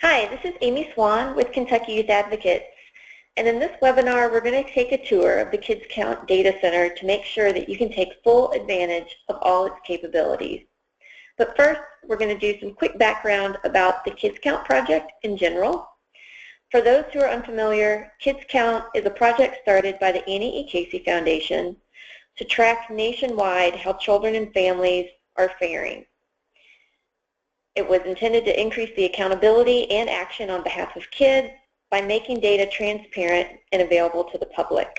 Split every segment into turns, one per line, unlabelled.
Hi, this is Amy Swan with Kentucky Youth Advocates, and in this webinar we're going to take a tour of the Kids Count Data Center to make sure that you can take full advantage of all its capabilities. But first, we're going to do some quick background about the Kids Count project in general. For those who are unfamiliar, Kids Count is a project started by the Annie E. Casey Foundation to track nationwide how children and families are faring. It was intended to increase the accountability and action on behalf of kids by making data transparent and available to the public.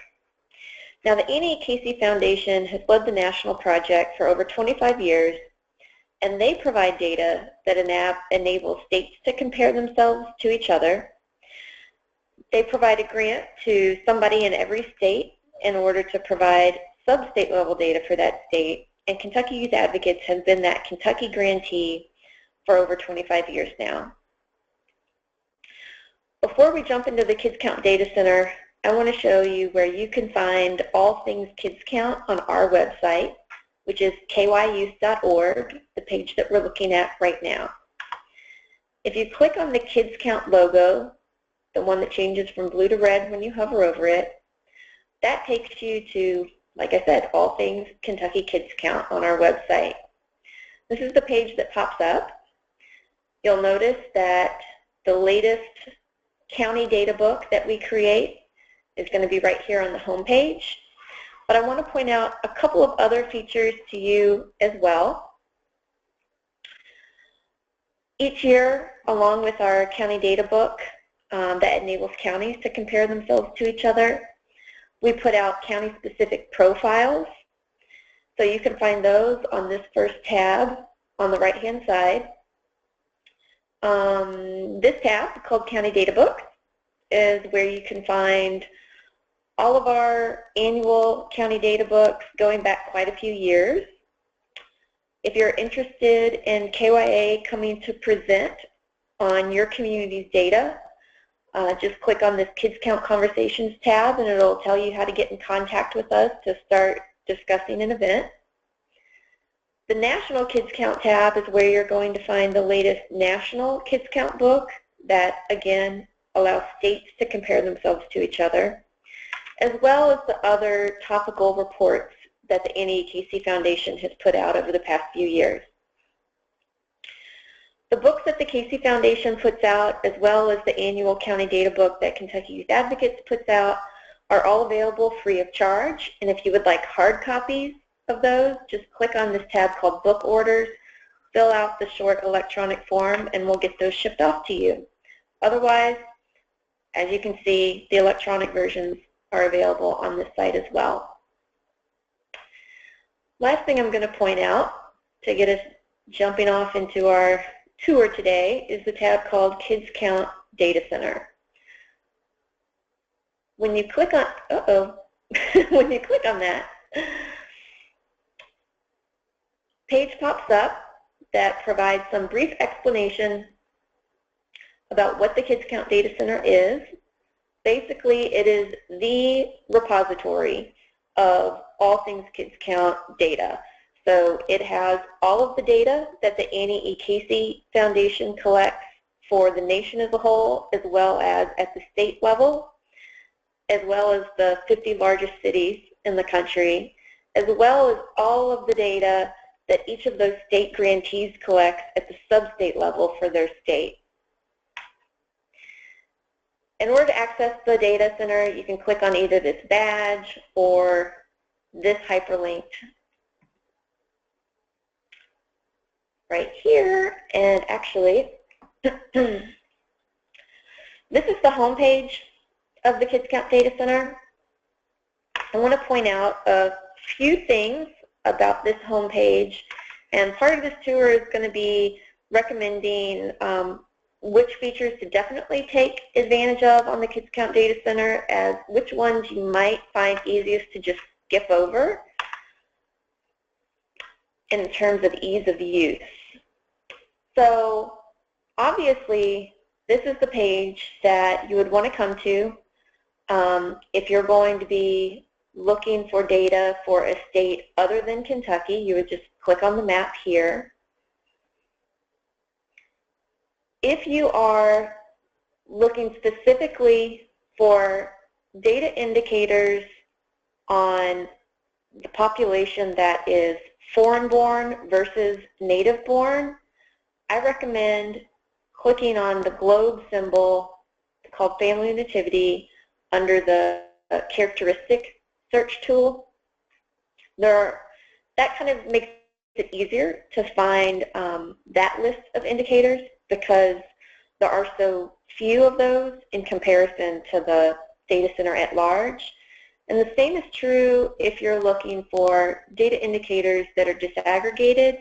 Now, the Annie Casey Foundation has led the national project for over 25 years, and they provide data that enables states to compare themselves to each other. They provide a grant to somebody in every state in order to provide sub-state level data for that state, and Kentucky Youth Advocates has been that Kentucky grantee for over 25 years now. Before we jump into the Kids Count Data Center, I want to show you where you can find all things Kids Count on our website, which is kyouth.org, the page that we're looking at right now. If you click on the Kids Count logo, the one that changes from blue to red when you hover over it, that takes you to, like I said, all things Kentucky Kids Count on our website. This is the page that pops up. You'll notice that the latest county data book that we create is going to be right here on the home page. But I want to point out a couple of other features to you as well. Each year, along with our county data book that enables counties to compare themselves to each other, we put out county-specific profiles. So you can find those on this first tab on the right-hand side. This tab, called County Data Book, is where you can find all of our annual county data books going back quite a few years. If you're interested in KYA coming to present on your community's data, just click on this Kids Count Conversations tab and it'll tell you how to get in contact with us to start discussing an event. The National Kids Count tab is where you're going to find the latest National Kids Count book that, again, allows states to compare themselves to each other, as well as the other topical reports that the Annie E. Casey Foundation has put out over the past few years. The books that the Casey Foundation puts out, as well as the annual county data book that Kentucky Youth Advocates puts out, are all available free of charge. And if you would like hard copies of those, just click on this tab called Book Orders, fill out the short electronic form, and we'll get those shipped off to you. Otherwise, as you can see, the electronic versions are available on this site as well. Last thing I'm going to point out to get us jumping off into our tour today is the tab called Kids Count Data Center. When you click on, when you click on that, page pops up that provides some brief explanation about what the Kids Count Data Center is. Basically, it is the repository of all things Kids Count data. So it has all of the data that the Annie E. Casey Foundation collects for the nation as a whole, as well as at the state level, as well as the 50 largest cities in the country, as well as all of the data that each of those state grantees collects at the sub-state level for their state. In order to access the data center, you can click on either this badge or this hyperlink right here. And actually, this is the home page of the Kids Count Data Center. I want to point out a few things about this home page, and part of this tour is going to be recommending which features to definitely take advantage of on the Kids Count Data Center, as which ones you might find easiest to just skip over in terms of ease of use. So obviously, this is the page that you would want to come to if you're going to be looking for data for a state other than Kentucky. You would just click on the map here. if you are looking specifically for data indicators on the population that is foreign-born versus native-born, I recommend clicking on the globe symbol called Family Nativity under the characteristic search tool. That kind of makes it easier to find that list of indicators because there are so few of those in comparison to the data center at large. And the same is true if you're looking for data indicators that are disaggregated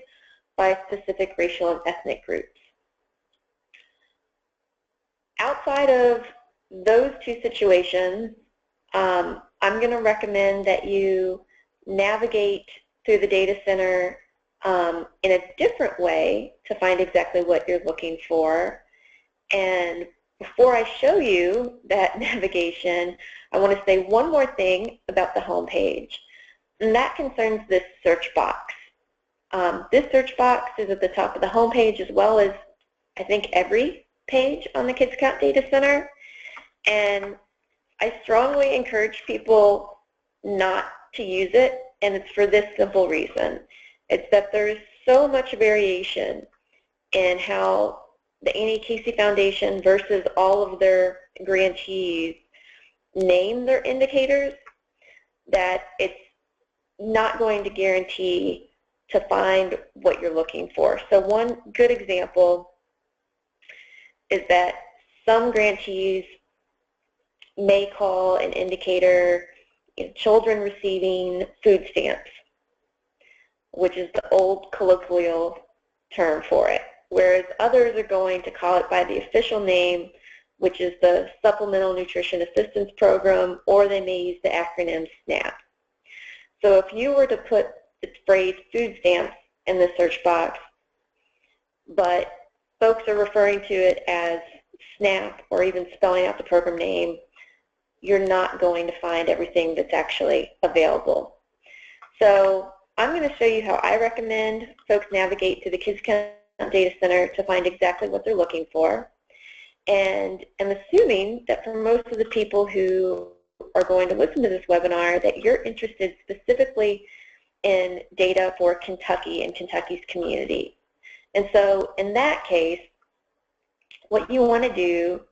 by specific racial and ethnic groups. Outside of those two situations, I'm going to recommend that you navigate through the data center in a different way to find exactly what you're looking for. And before I show you that navigation, I want to say one more thing about the home page, and that concerns this search box. This search box is at the top of the home page as well as, I think, every page on the Kids Count Data Center. And I strongly encourage people not to use it, and it's for this simple reason. It's that there's so much variation in how the Annie Casey Foundation versus all of their grantees name their indicators that it's not going to guarantee to find what you're looking for. So one good example is that some grantees may call an indicator children receiving food stamps, which is the old colloquial term for it, whereas others are going to call it by the official name, which is the Supplemental Nutrition Assistance Program, or they may use the acronym SNAP. So if you were to put the phrase food stamps in the search box, but folks are referring to it as SNAP or even spelling out the program name, you're not going to find everything that's actually available. So I'm going to show you how I recommend folks navigate to the Kids Count Data Center to find exactly what they're looking for. And I'm assuming that for most of the people who are going to listen to this webinar that you're interested specifically in data for Kentucky and Kentucky's community. And so in that case, what you want to do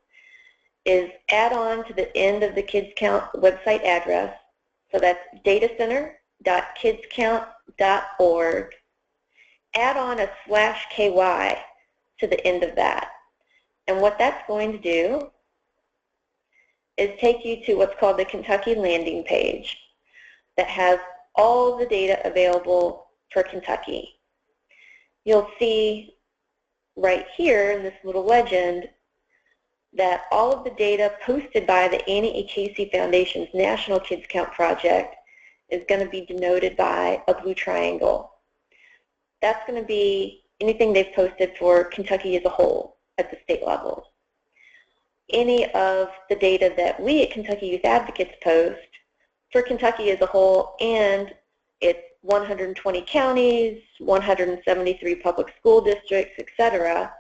is add on to the end of the Kids Count website address. So that's datacenter.kidscount.org. Add on a /KY to the end of that. And what that's going to do is take you to what's called the Kentucky landing page that has all the data available for Kentucky. You'll see right here in this little legend that all of the data posted by the Annie A. Casey Foundation's National Kids Count Project is going to be denoted by a blue triangle. That's going to be anything they've posted for Kentucky as a whole at the state level. Any of the data that we at Kentucky Youth Advocates post for Kentucky as a whole and its 120 counties, 173 public school districts, etc.,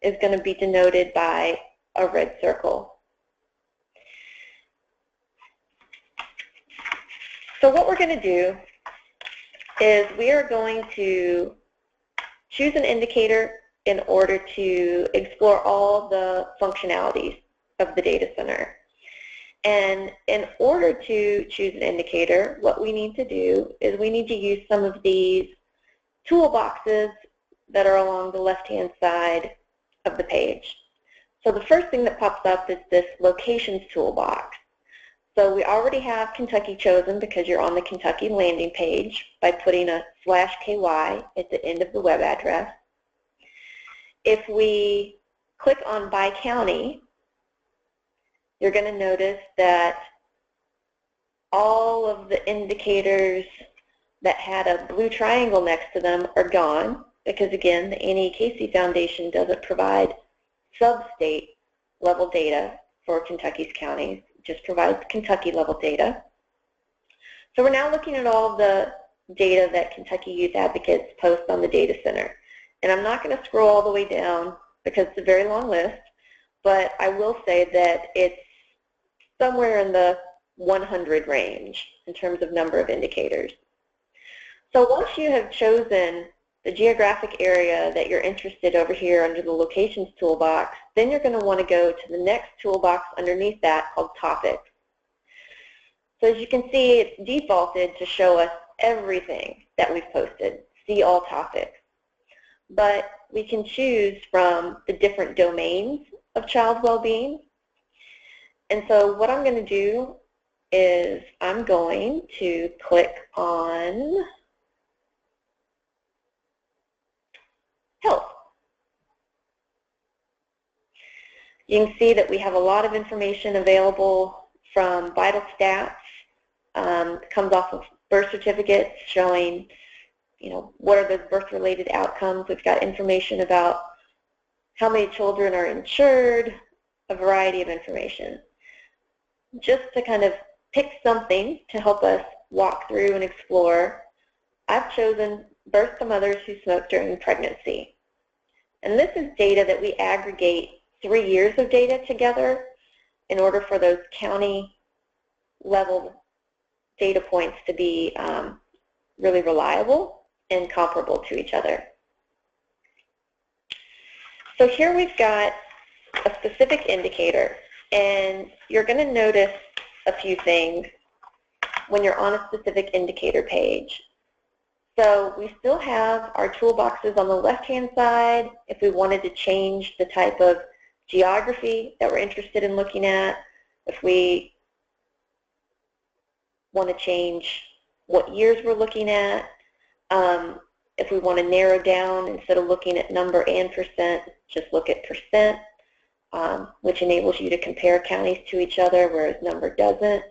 is going to be denoted by a red circle. So what we're going to do is we are going to choose an indicator in order to explore all the functionalities of the data center. And in order to choose an indicator, what we need to do is we need to use some of these toolboxes that are along the left-hand side of the page. So the first thing that pops up is this locations toolbox. So we already have Kentucky chosen because you're on the Kentucky landing page by putting a /KY at the end of the web address. If we click on by county, you're going to notice that all of the indicators that had a blue triangle next to them are gone because, again, the Annie Casey Foundation doesn't provide sub-state level data for Kentucky's counties. It just provides Kentucky level data. So we're now looking at all the data that Kentucky Youth Advocates post on the data center. And I'm not going to scroll all the way down because it's a very long list, but I will say that it's somewhere in the 100 range in terms of number of indicators. So once you have chosen the geographic area that you're interested over here under the Locations toolbox, then you're going to want to go to the next toolbox underneath that called Topics. So as you can see, it's defaulted to show us everything that we've posted, see all topics. But we can choose from the different domains of child well-being. And so what I'm going to do is I'm going to click on Health. You can see that we have a lot of information available from vital stats. Comes off of birth certificates showing, what are those birth-related outcomes. We've got information about how many children are insured, a variety of information. Just to kind of pick something to help us walk through and explore, I've chosen birth to mothers who smoke during pregnancy. And this is data that we aggregate 3 years of data together in order for those county level data points to be really reliable and comparable to each other. So here we've got a specific indicator, and you're going to notice a few things when you're on a specific indicator page. So we still have our toolboxes on the left-hand side if we wanted to change the type of geography that we're interested in looking at, if we want to change what years we're looking at, if we want to narrow down, instead of looking at number and percent, just look at percent, which enables you to compare counties to each other, whereas number doesn't.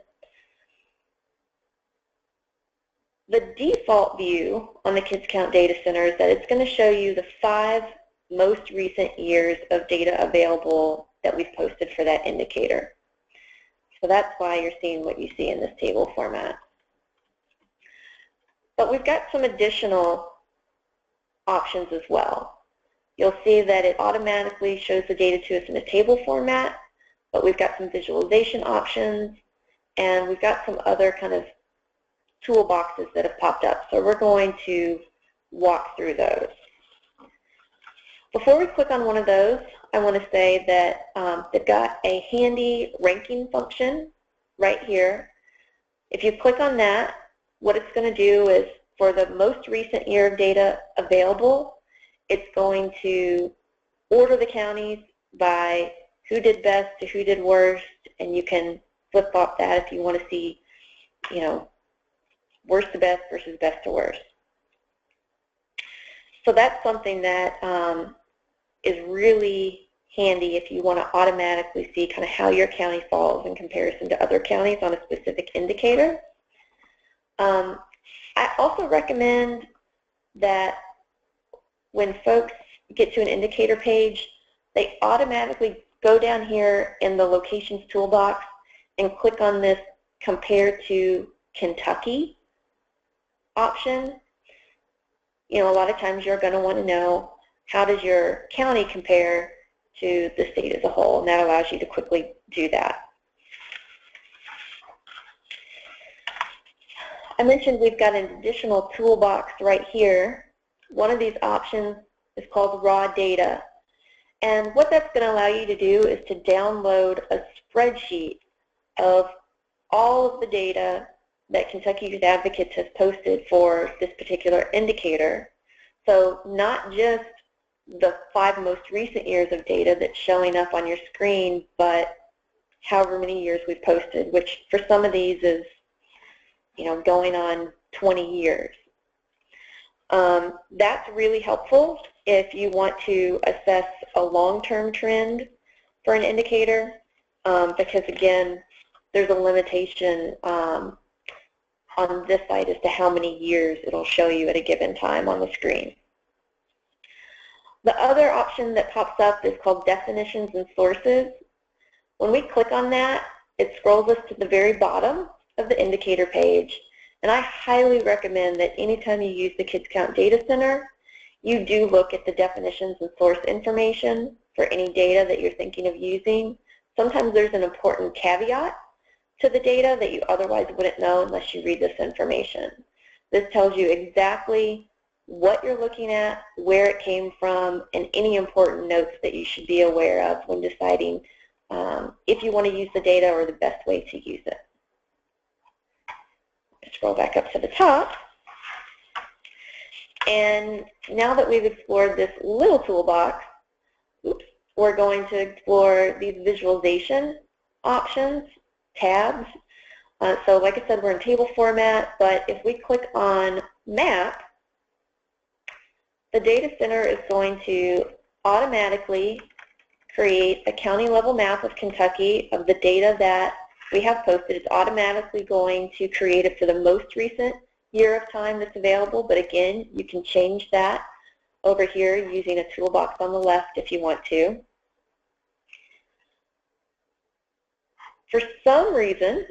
The default view on the Kids Count Data Center is that it's going to show you the 5 most recent years of data available that we've posted for that indicator. So that's why you're seeing what you see in this table format. But we've got some additional options as well. You'll see that it automatically shows the data to us in a table format, but we've got some visualization options, and we've got some other kind of toolboxes that have popped up. So we're going to walk through those. Before we click on one of those, I want to say that they've got a handy ranking function right here. If you click on that, what it's going to do is, for the most recent year of data available, it's going to order the counties by who did best to who did worst, and you can flip-flop that if you want to see, worst to best versus best to worst. So that's something that is really handy if you want to automatically see kind of how your county falls in comparison to other counties on a specific indicator. I also recommend that when folks get to an indicator page, they automatically go down here in the Locations toolbox and click on this Compare to Kentucky option. A lot of times you're going to want to know, how does your county compare to the state as a whole, and that allows you to quickly do that. I mentioned we've got an additional toolbox right here. One of these options is called Raw Data, and what that's going to allow you to do is to download a spreadsheet of all of the data that Kentucky Youth Advocates has posted for this particular indicator. So not just the 5 most recent years of data that's showing up on your screen, but however many years we've posted, which for some of these is, going on 20 years. That's really helpful if you want to assess a long-term trend for an indicator, because again, there's a limitation on this site as to how many years it'll show you at a given time on the screen. The other option that pops up is called Definitions and Sources. When we click on that, it scrolls us to the very bottom of the indicator page, and I highly recommend that anytime you use the Kids Count Data Center, you do look at the definitions and source information, for any data that you're thinking of using. Sometimes there's an important caveat to the data that you otherwise wouldn't know unless you read this information. This tells you exactly what you're looking at, where it came from, and any important notes that you should be aware of when deciding if you want to use the data or the best way to use it. Scroll back up to the top. And now that we've explored this little toolbox, we're going to explore these visualization options, tabs. So like I said, we're in table format, but if we click on Map, the data center is going to automatically create a county level map of Kentucky of the data that we have posted. It's automatically going to create it for the most recent year of time that's available, but again, you can change that over here using a toolbox on the left if you want to. For some reason,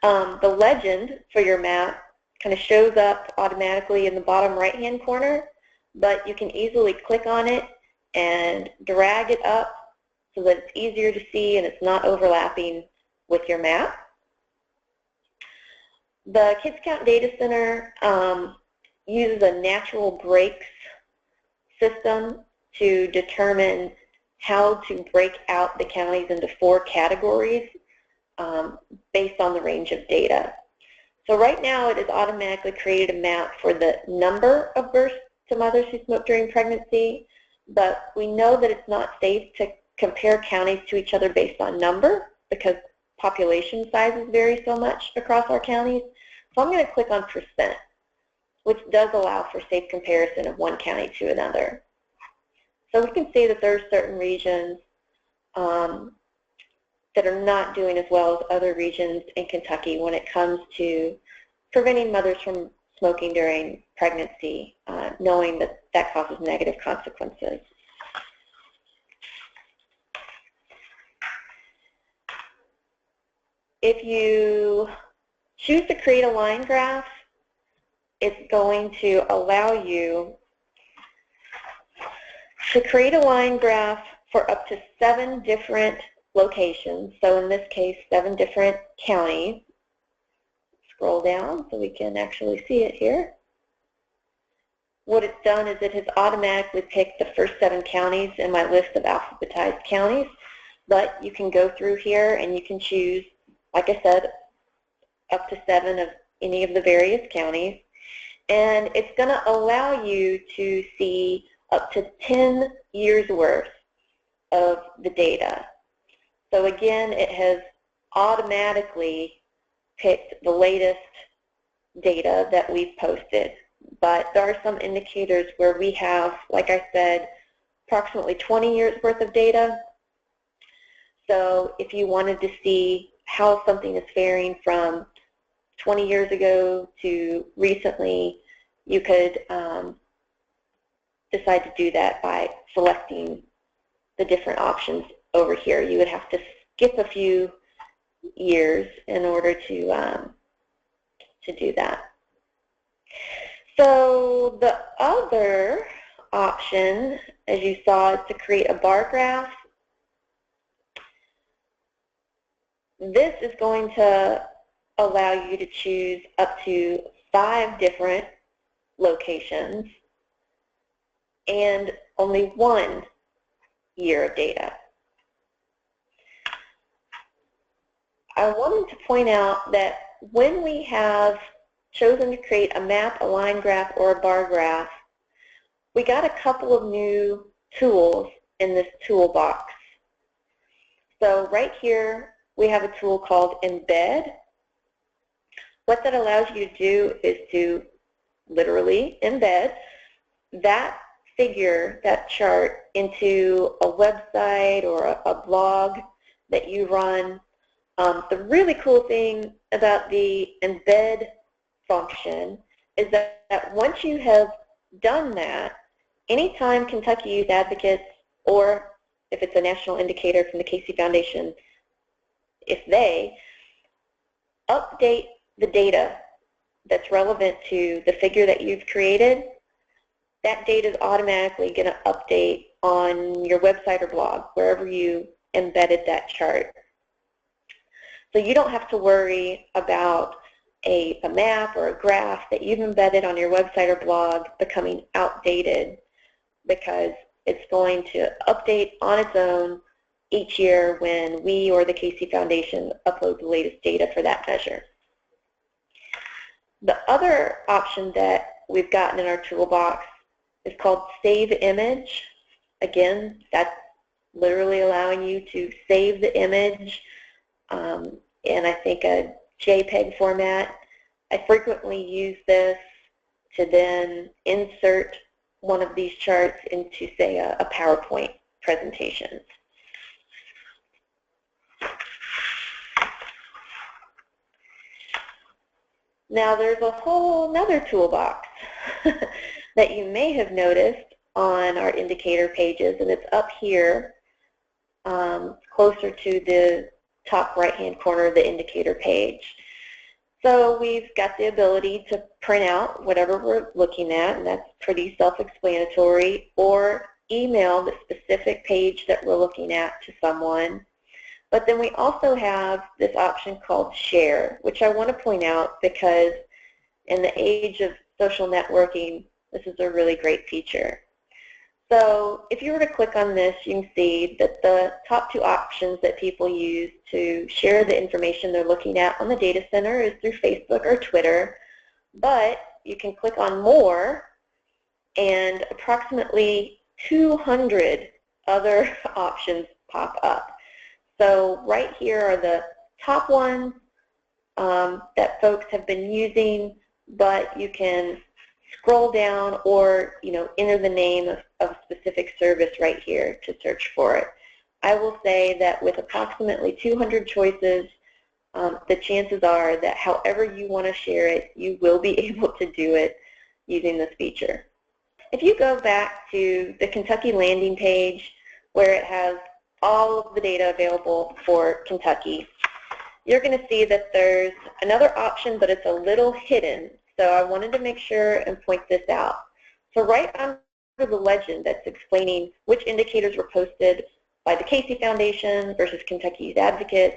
the legend for your map kind of shows up automatically in the bottom right-hand corner, but you can easily click on it and drag it up so that it's easier to see and it's not overlapping with your map. The Kids Count Data Center uses a natural breaks system to determine how to break out the counties into 4 categories based on the range of data. So right now it has automatically created a map for the number of births to mothers who smoke during pregnancy, but we know that it's not safe to compare counties to each other based on number because population sizes vary so much across our counties. So I'm going to click on %, which does allow for safe comparison of one county to another. So we can see that there are certain regions that are not doing as well as other regions in Kentucky when it comes to preventing mothers from smoking during pregnancy, knowing that that causes negative consequences. If you choose to create a line graph, it's going to allow you to create a line graph for up to 7 different locations. So in this case, 7 different counties. Scroll down so we can actually see it here. What it's done is it has automatically picked the first 7 counties in my list of alphabetized counties, but you can go through here and you can choose, like I said, up to 7 of any of the various counties, and it's going to allow you to see up to 10 years worth of the data. So again, it has automatically picked the latest data that we've posted, but there are some indicators where we have, like I said, approximately 20 years worth of data. So if you wanted to see how something is faring from 20 years ago to recently, you could decide to do that by selecting the different options over here. You would have to skip a few years in order to do that. So the other option, as you saw, is to create a bar graph. This is going to allow you to choose up to 5 different locations and only 1 year of data. I wanted to point out that when we have chosen to create a map, a line graph, or a bar graph, we got a couple of new tools in this toolbox. So right here, we have a tool called Embed. What that allows you to do is to literally embed that figure, that chart, into a website or a blog that you run. The really cool thing about the embed function is that once you have done that, anytime Kentucky Youth Advocates, or if it's a national indicator from the Casey Foundation, if they update the data that's relevant to the figure that you've created, that data is automatically going to update on your website or blog, wherever you embedded that chart. So you don't have to worry about a map or a graph that you've embedded on your website or blog becoming outdated, because it's going to update on its own each year when we or the Casey Foundation upload the latest data for that measure. The other option that we've gotten in our toolbox is called Save Image. Again, that's literally allowing you to save the image in, I think, a JPEG format. I frequently use this to then insert one of these charts into, say, a PowerPoint presentation. Now there's a whole other toolbox that you may have noticed on our indicator pages, and it's up here closer to the top right-hand corner of the indicator page. So we've got the ability to print out whatever we're looking at, and that's pretty self-explanatory, or email the specific page that we're looking at to someone. But then we also have this option called Share, which I want to point out because in the age of social networking, this is a really great feature. So if you were to click on this, you can see that the top two options that people use to share the information they're looking at on the data center is through Facebook or Twitter. But you can click on More, and approximately 200 other options pop up. So right here are the top ones that folks have been using, but you can scroll down or enter the name of a specific service right here to search for it. I will say that with approximately 200 choices, the chances are that however you want to share it, you will be able to do it using this feature. If you go back to the Kentucky landing page where it has all of the data available for Kentucky, you're going to see that there's another option, but it's a little hidden. So I wanted to make sure and point this out. So right under the legend that's explaining which indicators were posted by the Casey Foundation versus Kentucky Youth Advocates,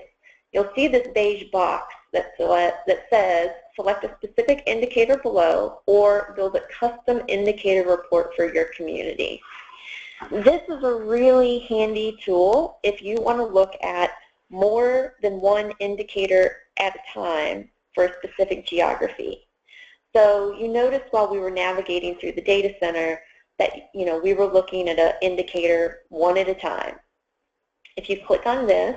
you'll see this beige box that says select a specific indicator below or build a custom indicator report for your community. This is a really handy tool if you want to look at more than one indicator at a time for a specific geography. So you noticed while we were navigating through the data center that we were looking at an indicator one at a time. If you click on this,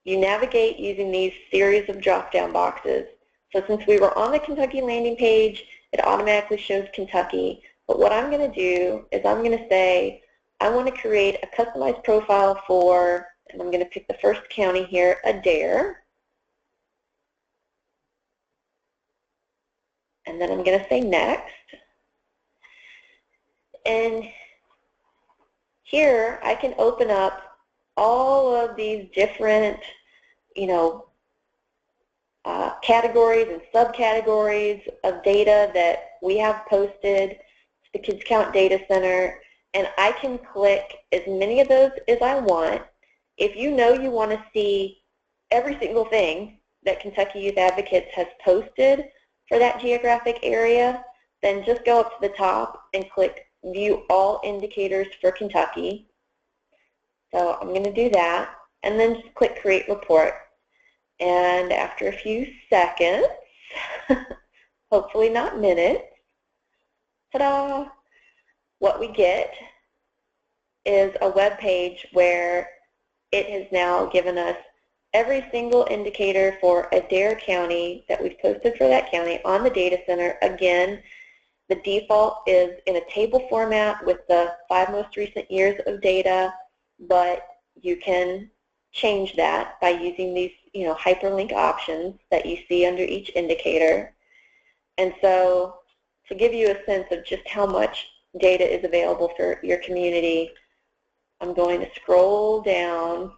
you navigate using these series of drop-down boxes. So since we were on the Kentucky landing page, it automatically shows Kentucky. But what I'm going to do is I'm going to say I want to create a customized profile for, and I'm going to pick the first county here, Adair. And then I'm going to say next. And here I can open up all of these different, categories and subcategories of data that we have posted to the Kids Count Data Center, and I can click as many of those as I want. If you want to see every single thing that Kentucky Youth Advocates has posted for that geographic area, then just go up to the top and click View All Indicators for Kentucky. So I'm going to do that, and then just click Create Report. And after a few seconds, hopefully not minutes, ta-da, what we get is a web page where it has now given us every single indicator for Adair County that we've posted for that county on the data center. Again, the default is in a table format with the 5 most recent years of data, but you can change that by using these hyperlink options that you see under each indicator. And so to give you a sense of just how much data is available for your community, I'm going to scroll down.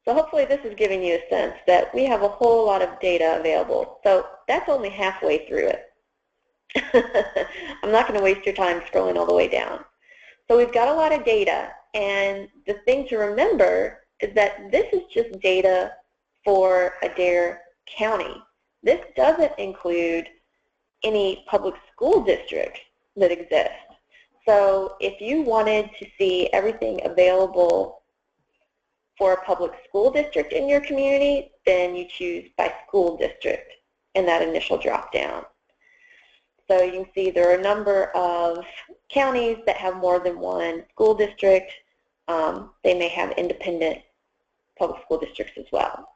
So hopefully this is giving you a sense that we have a whole lot of data available. So that's only halfway through it. I'm not going to waste your time scrolling all the way down. So we've got a lot of data, and the thing to remember is that this is just data for Adair County. This doesn't include any public school district that exists. So if you wanted to see everything available for a public school district in your community, then you choose by school district in that initial drop-down. So you can see there are a number of counties that have more than one school district. They may have independent public school districts as well.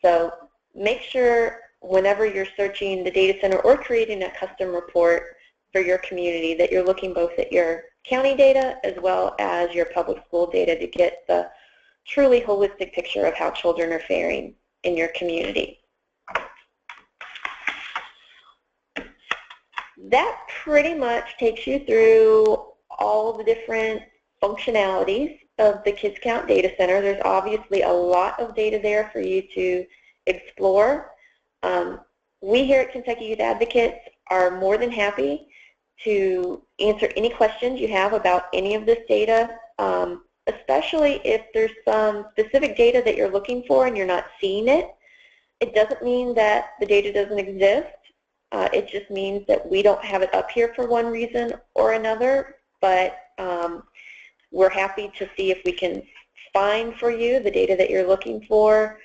So make sure whenever you're searching the data center or creating a custom report for your community that you're looking both at your county data as well as your public school data to get the truly holistic picture of how children are faring in your community. That pretty much takes you through all the different functionalities of the Kids Count Data Center. There's obviously a lot of data there for you to explore. We here at Kentucky Youth Advocates are more than happy to answer any questions you have about any of this data, especially if there's some specific data that you're looking for and you're not seeing it. It doesn't mean that the data doesn't exist. It just means that we don't have it up here for one reason or another, but we're happy to see if we can find for you the data that you're looking for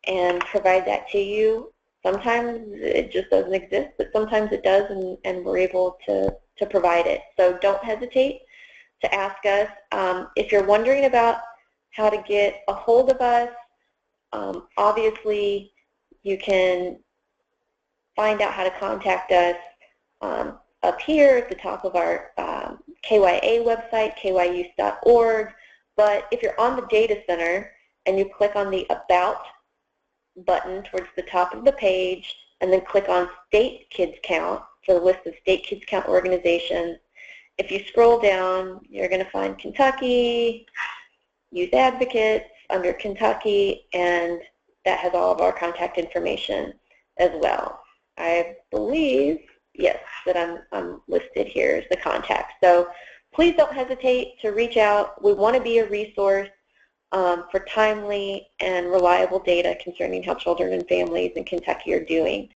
and provide that to you. Sometimes it just doesn't exist, but sometimes it does, and we're able to provide it. So don't hesitate to ask us. If you're wondering about how to get a hold of us, obviously you can find out how to contact us up here at the top of our KYA website, kyus.org. But if you're on the data center and you click on the About button towards the top of the page and then click on State Kids Count for the list of State Kids Count organizations, if you scroll down, you're going to find Kentucky Youth Advocates under Kentucky, and that has all of our contact information as well. I believe, yes, that I'm listed here as the contact. So please don't hesitate to reach out. We want to be a resource for timely and reliable data concerning how children and families in Kentucky are doing.